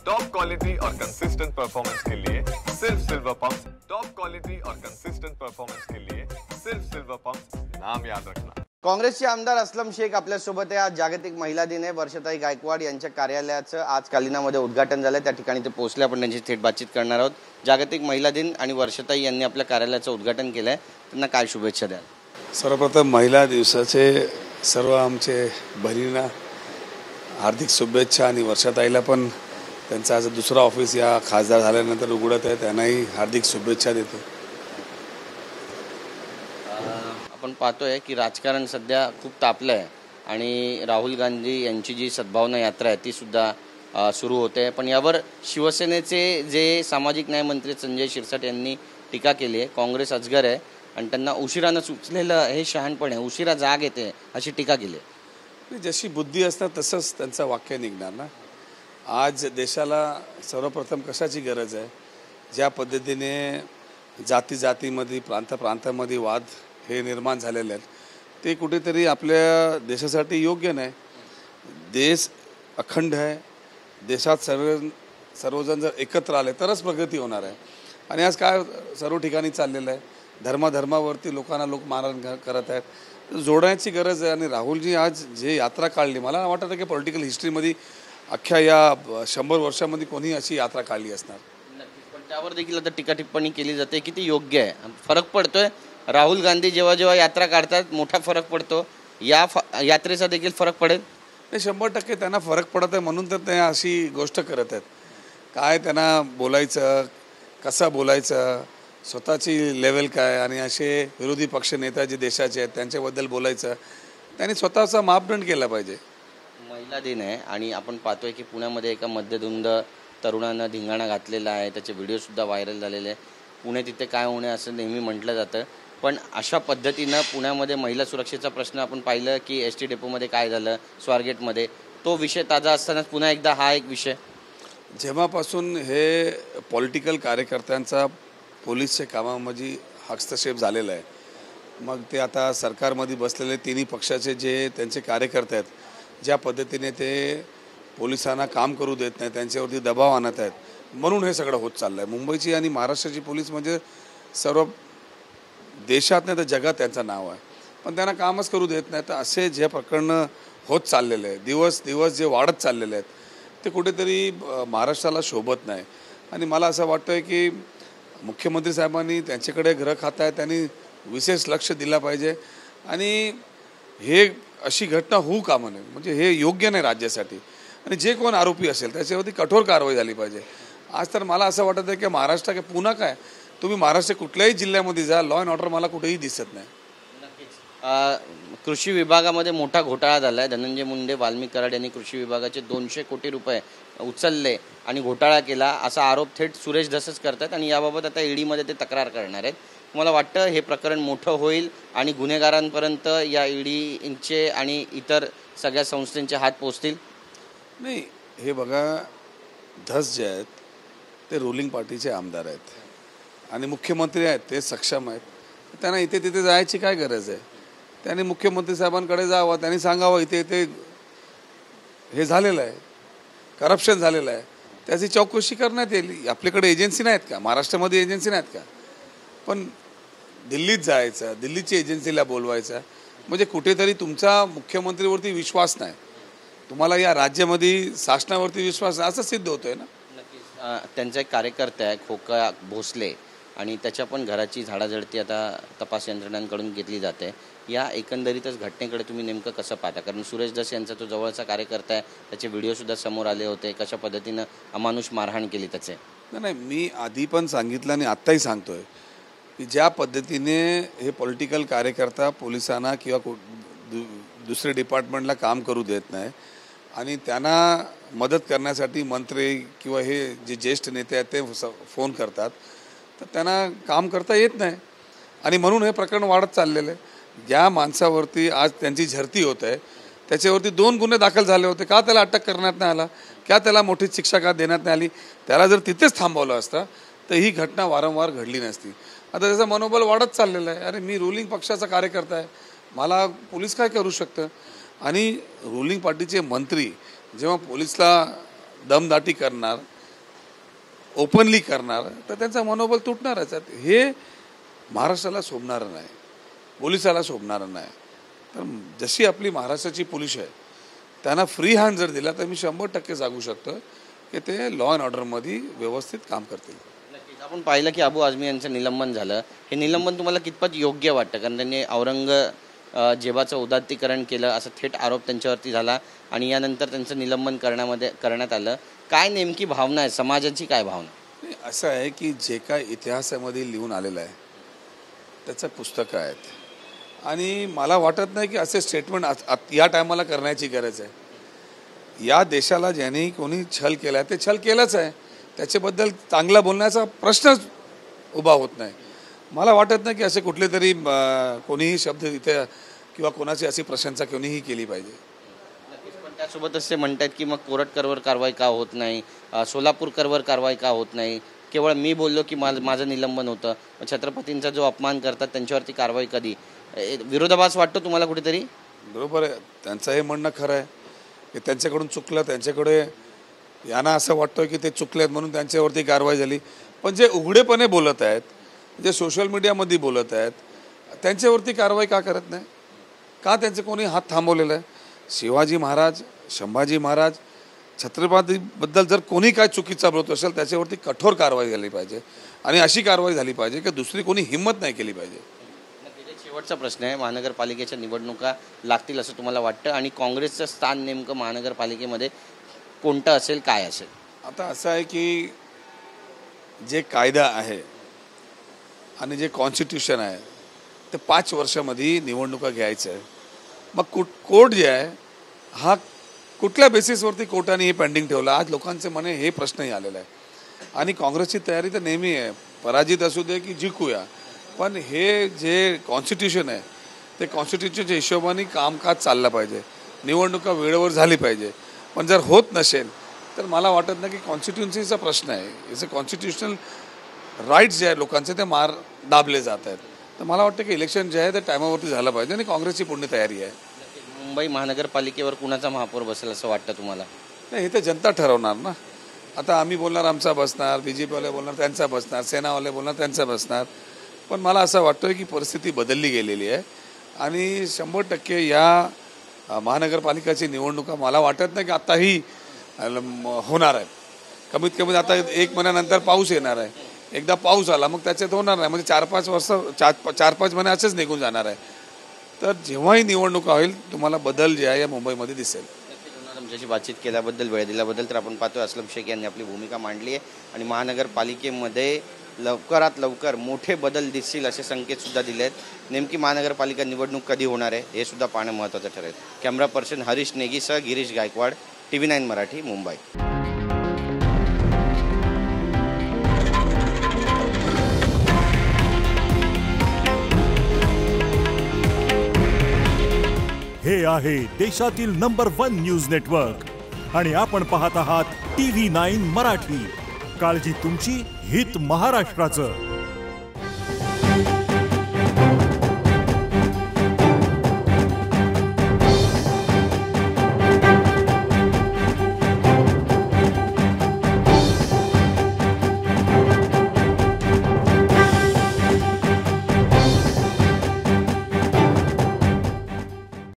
Top quality और consistent performance के लिए सिर्फ सिल्वर पंप्स। टॉप क्वालिटी और कंसिस्टेंट परफॉर्मेंस के लिए सिर्फ सिल्वर पंप्स, नाम याद रखना। काँग्रेसचे आमदार असलम शेख आपल्यासोबत आहे। आज जागतिक महिला दिन आहे। वर्षाताई गायकवाड यांच्या कार्यालयाचं आज कालिनामध्ये उद्घाटन झालं। त्या ठिकाणी ते पोहोचले। आपण त्यांची थेट बातचीत करणार आहोत। जागतिक महिला दिन आणि वर्षाताई यांनी आपल्या कार्यालयाचं उद्घाटन केलं आहे। त्यांना काय शुभेच्छा द्याल? सर्वप्रथम महिला दिवसाचे सर्व आमचे बहिणींना हार्दिक शुभेच्छा आणि वर्षाताईला पण त्यांचा आज दुसरा ऑफिस या खासदार झाल्यानंतर उघडत आहे, त्यांनाही हार्दिक शुभेच्छा देतो। आपण पाहतोय की राजकारण सध्या खूप तापलं आहे आणि राहुल गांधी यांची जी सद्भावना यात्रा आहे ती सुद्धा सुरू होते। पण यावर शिवसेनेचे जे सामाजिक न्याय मंत्री संजय शिरसाट यांनी टीका केली आहे। काँग्रेस अजगर आहे आणि त्यांना उशिरानं सुचलेलं हे शहाणपण आहे, उशिरा जाग येते अशी टीका केली आहे। जशी बुद्धी असणार तसंच त्यांचं वाक्य निघणार ना। आज देशाला सर्वप्रथम कशाची गरज आहे? ज्या पद्धतीने जाती जातीमध्ये प्रांतामध्ये वाद हे निर्माण झालेले आहेत ते कुठेतरी आपल्या देशासाठी योग्य नाही। देश अखंड आहे, देशात सर्वजण जर एकत्र आले तरच प्रगती होणार आहे। आणि आज काय सर्व ठिकाणी चाललेलं आहे, धर्मावरती लोकांना लोक मारण करत आहेत, जोडण्याची गरज आहे। आणि राहुलजी आज जे यात्रा काढली, मला वाटतं की पॉलिटिकल हिस्ट्रीमध्ये अख्ख्या या 100 वर्षामध्ये कोणी अशी यात्रा काढली असणार। पण त्यावर देखील आता टीका टिप्पणी केली जाते की ती योग्य आहे। फरक पडतोय, राहुल गांधी जेव्हा यात्रा काढतात मोठा फरक पडतो, या यात्रेचा देखील फरक पडेल? नाही, 100% त्यांना फरक पडत आहे म्हणून तर ते अशी गोष्ट करत आहेत। काय त्यांना बोलायचं, कसं बोलायचं, स्वतःची लेवल काय, आणि असे विरोधी पक्ष नेता जे देशाचे आहेत त्यांच्याबद्दल बोलायचं, त्यांनी स्वतःचा मापदंड केला पाहिजे। महिला दिन आहे आणि आपण पाहतोय की पुण्यामध्ये एका मध्यधुंद तरुणानं धिंगाणा घातलेला आहे, त्याचे व्हिडिओसुद्धा व्हायरल झालेले आहे। पुणे तिथे काय होणे असं नेहमी म्हटलं जातं, पण अशा पद्धतीनं पुण्यामध्ये महिला सुरक्षेचा प्रश्न आपण पाहिलं की एस टी डेपोमध्ये काय झालं, स्वारगेटमध्ये, तो विषय ताजा असतानाच पुन्हा एकदा हा एक विषय जेव्हापासून हे पॉलिटिकल कार्यकर्त्यांचा पोलीसच्या कामामध्ये हस्तक्षेप झालेला आहे, मग ते आता सरकारमध्ये बसलेले तिन्ही पक्षाचे जे त्यांचे कार्यकर्ते आहेत, ज्या पद्धतीने ते पोलिसांना काम करू देत नाही, त्यांच्यावरती दबाव आणत आहेत, म्हणून हे सगळं होत चाललं आहे। मुंबईची आणि महाराष्ट्राची पोलीस म्हणजे सर्व देशात नाही तर जगात त्यांचं नाव आहे, पण त्यांना कामच करू देत नाही। तर असे जे प्रकरणं होत चाललेले आहेत, दिवस जे वाढत चाललेले आहेत, ते कुठेतरी महाराष्ट्राला शोभत नाही। आणि मला असं वाटतं आहे की मुख्यमंत्री साहेबांनी त्यांच्याकडे गृह खातं आहे, त्यांनी विशेष लक्ष दिलं पाहिजे आणि हे अशी घटना होऊ कामा नये, म्हणजे हे योग्य नाही राज्यासाठी। आणि जे कोण आरोपी असेल त्याच्यावरती कठोर कारवाई झाली पाहिजे। आज तर मला असं वाटतं आहे की महाराष्ट्र काय पुन्हा काय, तुम्ही महाराष्ट्र कुठल्याही जिल्ह्यामध्ये जा, लॉ अँड ऑर्डर मला कुठेही दिसत नाही। कृषी विभागामध्ये मोठा घोटाळा झाला आहे। धनंजय मुंडे, वाल्मिक कराड यांनी कृषी विभागाचे 200 कोटी रुपये उचलले आणि घोटाळा केला असा आरोप थेट सुरेश धसच करतात आणि याबाबत आता ईडीमध्ये ते तक्रार करणार आहेत। मला वाटतं हे प्रकरण मोठं होईल आणि गुन्हेगारांपर्यंत या ईडीचे आणि इतर सगळ्या संस्थांचे हात पोचतील? नाही, हे बघा, धस जे आहेत ते रुलिंग पार्टीचे आमदार आहेत आणि मुख्यमंत्री आहेत, ते सक्षम आहेत, त्यांना इथे तिथे जायची काय गरज आहे? त्यांनी मुख्यमंत्री साहेबांकडे जावं, त्यांनी सांगावं इथे हे झालेलं आहे, करप्शन झालेलं आहे, त्याची चौकशी करण्यात येईल। आपल्याकडे एजन्सी नाहीत का? महाराष्ट्रामध्ये एजन्सी नाहीत का? पण दिल्लीत जायचं, दिल्लीची एजन्सीला बोलवायचं, म्हणजे कुठेतरी तुमचा मुख्यमंत्रीवरती विश्वास नाही, तुम्हाला या राज्यामध्ये शासनावरती विश्वास असं सिद्ध होतोय ना। त्यांचा एक कार्यकर्ता आहे खोका भोसले आणि त्याच्या पण घराची झाडाझडती आता तपास यंत्रणांकडून घेतली जाते। या एकंदरीतच घटनेकडे तुम्ही नेमकं कसं पाहता? कारण सुरेश धस यांचा तो जवळचा कार्यकर्ता आहे, त्याचे व्हिडिओसुद्धा समोर आले होते, कशा पद्धतीनं अमानुष मारहाण केली त्याचे। नाही, मी आधी पण सांगितलं आणि आत्ताही सांगतोय की ज्या पद्धतीने हे पॉलिटिकल कार्यकर्ता पोलिसांना किंवा दुसरे डिपार्टमेंटला काम करू देत नाही आणि त्यांना मदत करण्यासाठी मंत्री किंवा हे जे ज्येष्ठ नेते आहेत ते फोन करतात, तर त्यांना काम करता येत नाही आणि म्हणून हे प्रकरण वाढत चाललेलं आहे। ज्या माणसावरती आज त्यांची झडती होत आहे त्याच्यावरती 2 गुन्हे दाखल झाले होते, का त्याला अटक करण्यात नाही आला? का त्याला मोठी शिक्षा का देण्यात नाही आली? त्याला जर तिथेच थांबवलं असतं तर ही घटना वारंवार घडली नसती। आता त्याचं मनोबल वाढत चाललेलं आहे। अरे, मी रुलिंग पक्षाचा कार्यकर्ता आहे, मला पोलीस काय करू शकतं? आणि रुलिंग पार्टीचे मंत्री जेव्हा पोलीसला दमदाटी करणार ओपनली करणार तर त्यांचा मनोबल तुटणारच आहे. हे महाराष्ट्राला शोभणारं नाही, पोलिसाला शोभणारं नाही. तर जशी आपली महाराष्ट्राची पोलीस आहे त्यांना फ्री हँड जर दिला तर मी 100% सांगू शकतो की ते लॉ अँड ऑर्डरमध्ये व्यवस्थित काम करतील. नक्कीच. आपण पाहिलं की अबू आझमी यांचं निलंबन झालं. हे निलंबन तुम्हाला कितपत योग्य वाटतं? कारण त्यांनी औरंगजेबाचं उदात्तीकरण केलं असं थेट आरोप त्यांच्यावरती झाला आणि यानंतर त्यांचं निलंबन करण्यात आलं. काय नेमकी भावना आहे, समाजाची काय भावना? असं आहे की जे काय इतिहासामध्ये लिहून आलेलं आहे त्याचं पुस्तकं आहेत आणि मला वाटत नाही की असे स्टेटमेंट या टायमाला करण्याची गरज आहे. या देशाला ज्यांनी कोणी छल केला आहे ते छल केलंच आहे, त्याच्याबद्दल चांगला बोलण्याचा प्रश्नच उभा होत नाही. मला वाटत नाही की असे कुठले तरी कोणीही शब्द इथे किंवा कोणाची अशी प्रशंसा कोणीही केली पाहिजे. पण त्यासोबतच ते म्हणतात की मग कोरटकरवर कारवाई का होत नाही, सोलापूरकरवर कारवाई का होत नाही, केवळ मी बोललो की माझं निलंबन होतं, छत्रपतींचा जो अपमान करतात त्यांच्यावरती कारवाई कधी? विरोधाभास वाटतो तुम्हाला कुठेतरी? बरोबर आहे, त्यांचं हे म्हणणं खरं आहे की त्यांच्याकडून चुकलं, त्यांच्याकडे यांना असं वाटतं की ते चुकलेत म्हणून त्यांच्यावरती कारवाई झाली. पण जे उघडेपणे बोलत आहेत, जे सोशल मीडियामध्ये बोलत आहेत, त्यांच्यावरती कारवाई का करत नाही? का त्यांचे कोणी हात थांबवलेला आहे? शिवाजी महाराज, संभाजी महाराज, छत्रपतीबद्दल जर कोणी काय चुकीचा बोलत असेल त्याच्यावरती कठोर कारवाई झाली पाहिजे आणि अशी कारवाई झाली पाहिजे की दुसरी कोणी हिंमत नाही केली पाहिजे. शेवटचा प्रश्न आहे, महानगरपालिकेच्या निवडणुका लागतील असं तुम्हाला वाटतं आणि काँग्रेसचं स्थान नेमकं महानगरपालिकेमध्ये कोणतं असेल, काय असेल? आता असं आहे की जे कायदा आहे आणि जे कॉन्स्टिट्यूशन आहे ते 5 वर्षामध्ये निवडणुका घ्यायचं आहे. मग कोर्ट जे आहे हा कुठल्या बेसिसवरती कोर्टाने हे पेंडिंग ठेवलं? आज लोकांचे मने हे प्रश्नही आलेला आहे आणि काँग्रेसची तयारी तर नेहमी आहे, पराजित असू दे की जिंकूया, पण हे जे कॉन्स्टिट्यूशन आहे ते कॉन्स्टिट्यूशनच्या हिशोबाने कामकाज चाललं पाहिजे, निवडणुका वेळेवर झाली पाहिजे. पण जर होत नसेल तर मला वाटत नाही की कॉन्स्टिट्युन्सीचा प्रश्न आहे, याचे कॉन्स्टिट्युशनल राईट्स जे आहे लोकांचे ते दाबले जात आहेत. तर मला वाटतं की इलेक्शन जे आहे ते टायमावरती झालं पाहिजे आणि काँग्रेसची पूर्ण तयारी आहे. मुंबई महानगरपालिकेवर कुणाचा महापौर बसेल असं वाटतं तुम्हाला? नाही, हे तर जनता ठरवणार ना. आता आम्ही बोलणार आमचा बसणार, BJPवाले बोलणार त्यांचा बसणार, सेनावाले बोलणार त्यांचा बसणार. पण मला असं वाटतं की परिस्थिती बदलली गेलेली आहे आणि 100% या महानगरपालिकेची निवडणुका मला वाटत नाही की आताही होणार आहेत. कमीत कमी आता 1 महिन्यानंतर पाऊस येणार आहे, एकदा पाऊस आला मग त्याच्यात होणार नाही, म्हणजे 4-5 महिने असेच निघून जाणार आहे. तर जेव्हाही निवडणुका होईल तुम्हाला बदल जे आहे या मुंबईमध्ये दिसेल. तुमच्याशी बातचीत केल्याबद्दल, वेळ दिल्याबद्दल. तर आपण पाहतोय असलम शेख यांनी आपली भूमिका मांडली आहे आणि महानगरपालिकेमध्ये लवकरात लवकर मोठे बदल दिसतील असे संकेत सुद्धा दिले आहेत. नेमकी महानगरपालिका निवडणूक कधी होणार आहे हे सुद्धा पाहणं महत्त्वाचं ठरेल. कॅमेरा पर्सन हरीश नेगीसह गिरीश गायकवाड, TV9 मराठी, मुंबई. हे आहे देशातील नंबर 1 न्यूज नेटवर्क आणि आपण पाहत आहात TV9 मराठी. काळजी तुमची, हित महाराष्ट्राचं.